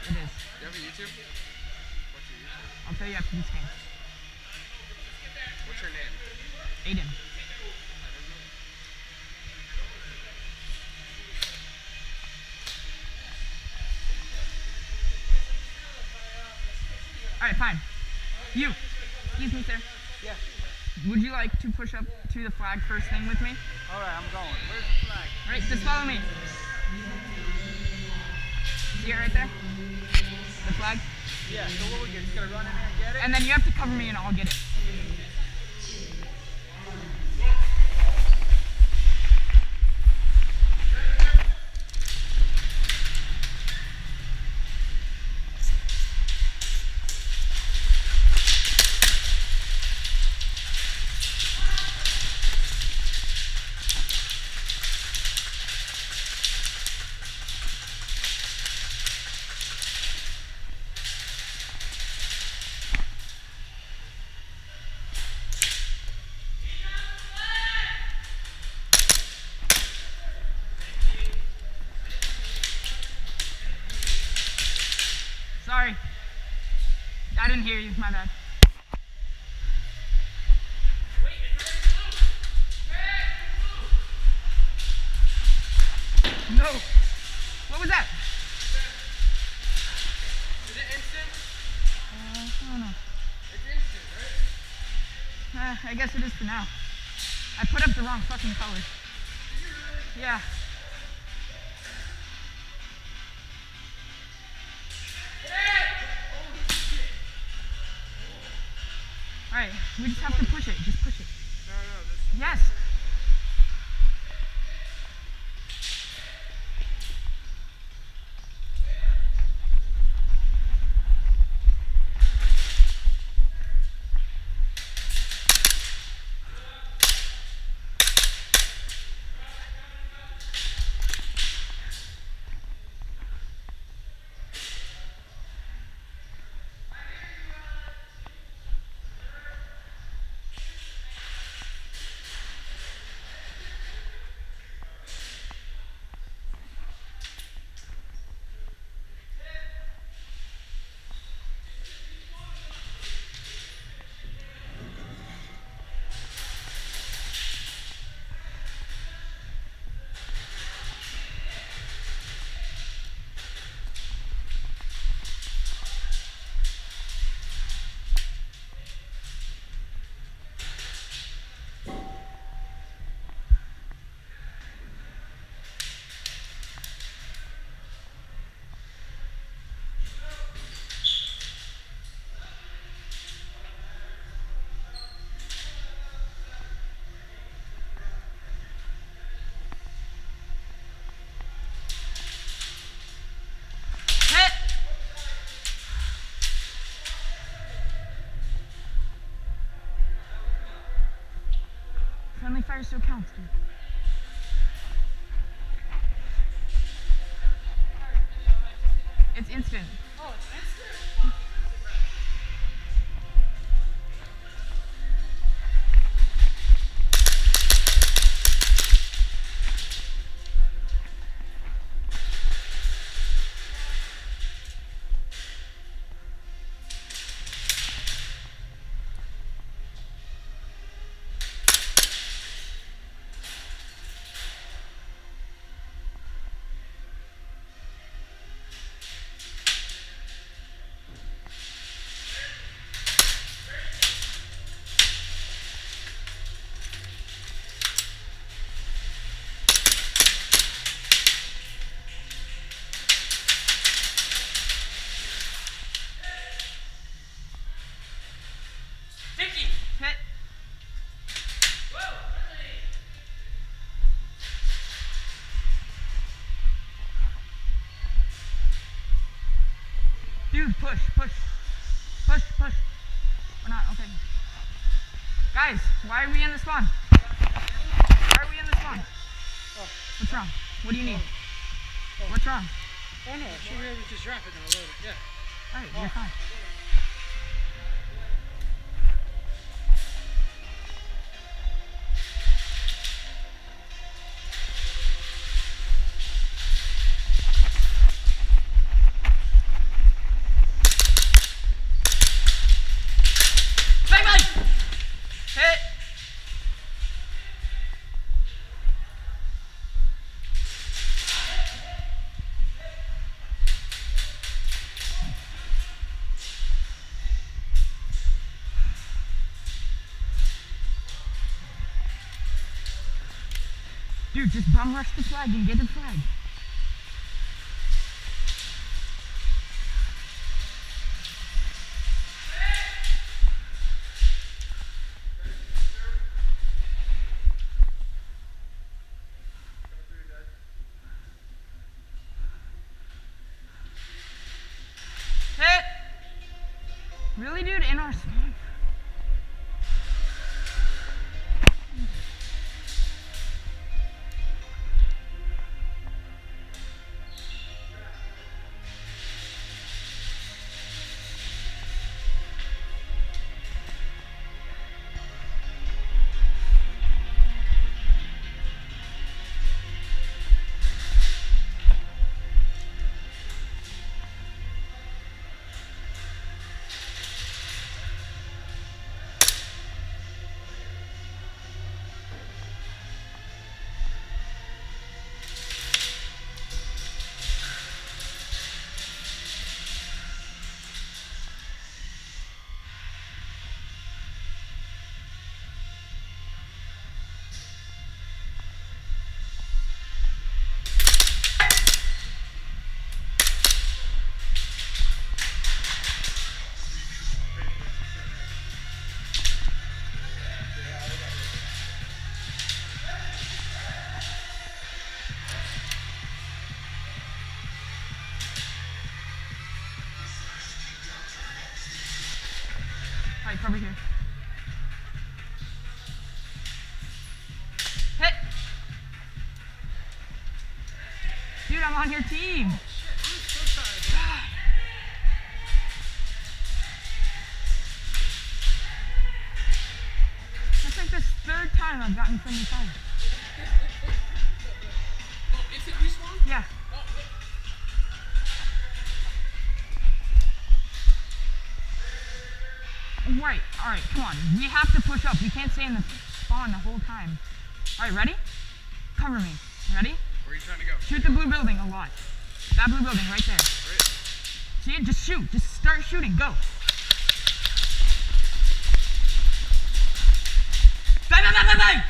It is. Do you have a YouTube? What's your YouTube? I'll tell you after this game. What's your name? Aiden. Alright, fine. You. Excuse me, sir. Yeah. Would you like to push up to the flag first thing with me? Alright, I'm going. Where's the flag? Alright, just follow me. See it right there? The flag? Yeah, so what we get? Just gotta run in there and get it? And then you have to cover me and I'll get it. Sorry. I didn't hear you, my bad. No. What was that? Is it instant? I don't know. It's instant, right? I guess it is for now. I put up the wrong fucking color. Yeah. Alright, we just have to push it. Just push it. No, Yes. Friendly fire still counts, dude. It's instant. Oh, it's instant? Hit. Dude, push, push. Push, push. We're not, okay. Guys, why are we in the spawn? Why are we in the spawn? Oh. What's wrong? What do you need? What's wrong? Oh no, she really just drop it now, load it. Yeah. Alright, you're fine. Dude, just bum rush the flag and get the flag. Hit! Really, dude? In our spawn? Alright, cover here. Hit! Dude, I'm on your team. That's like the third time I've gotten friendly fire. Oh, instant respawn? Yeah. Right, alright, come on. We have to push up. We can't stay in the spawn the whole time. Alright, ready? Cover me. Ready? Where are you trying to go? Shoot the blue building a lot. That blue building right there. Right. See it? Just shoot. Just start shooting. Go. Bang, bang, bang, bang, bang!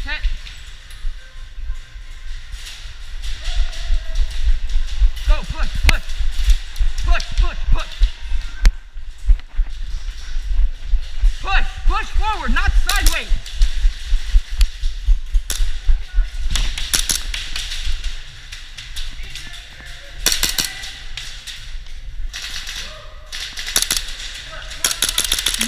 Hit. Go, push, push. Push, push, push. Push, push forward, not sideways.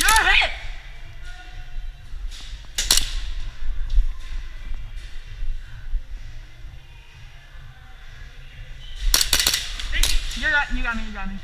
You're hit. You got me, you got me.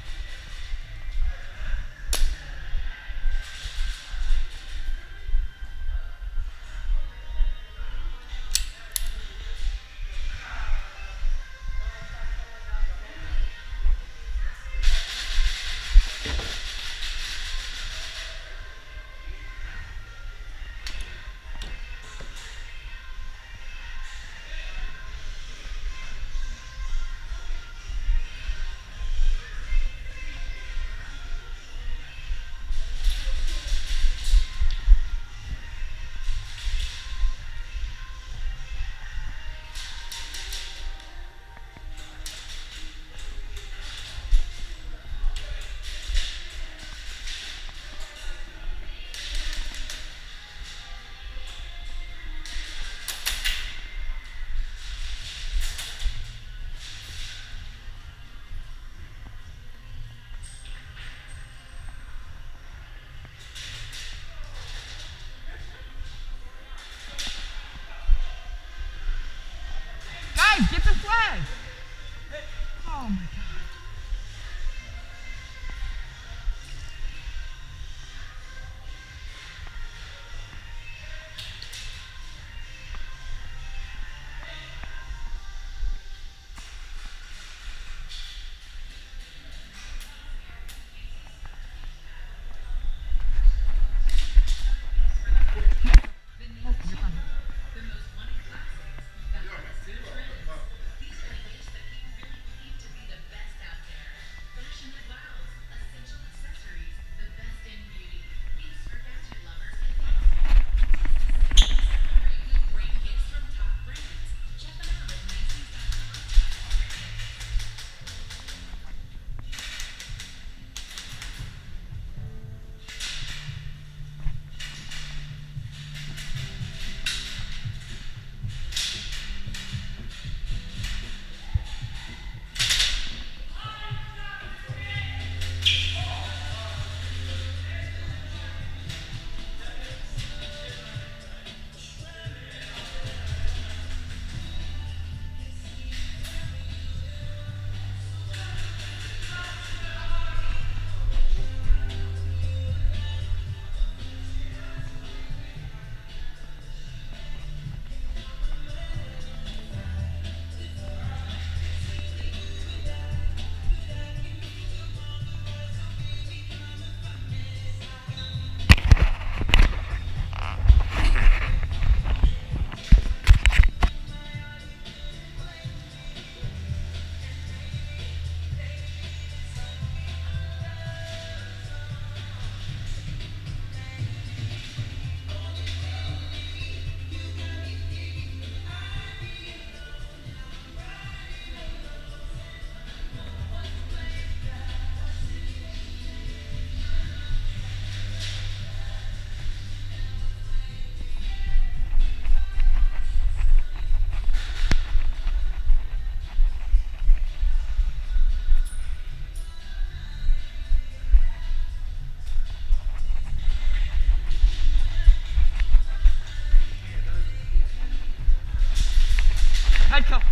Knife kill.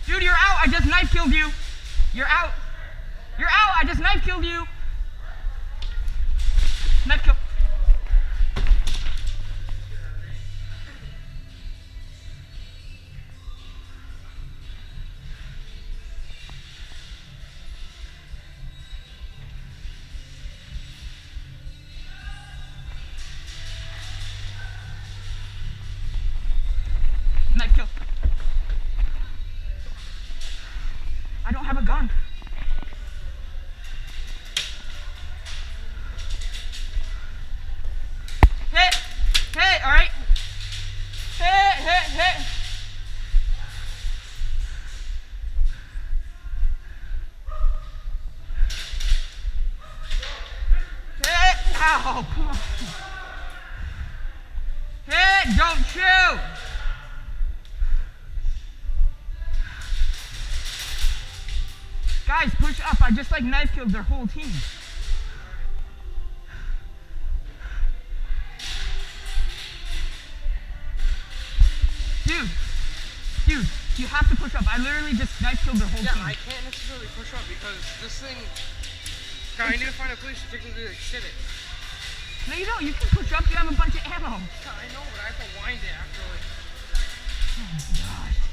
Dude, you're out. I just knife killed you. You're out. You're out. I just knife killed you. Knife kill. Knife kill. I don't have a gun. Hit! Hit, alright? Hit, hit, hit! Hit! Ow, come on. Hit, don't shoot! Guys, push up. I just like knife killed their whole team. Dude, you have to push up. I literally just knife killed their whole team. Yeah, I can't necessarily push up because this thing. God, I need to find a place to technically like sit it. No, you don't. You can push up. You have a bunch of ammo. Yeah, I know, but I have to wind it after like. Oh my gosh.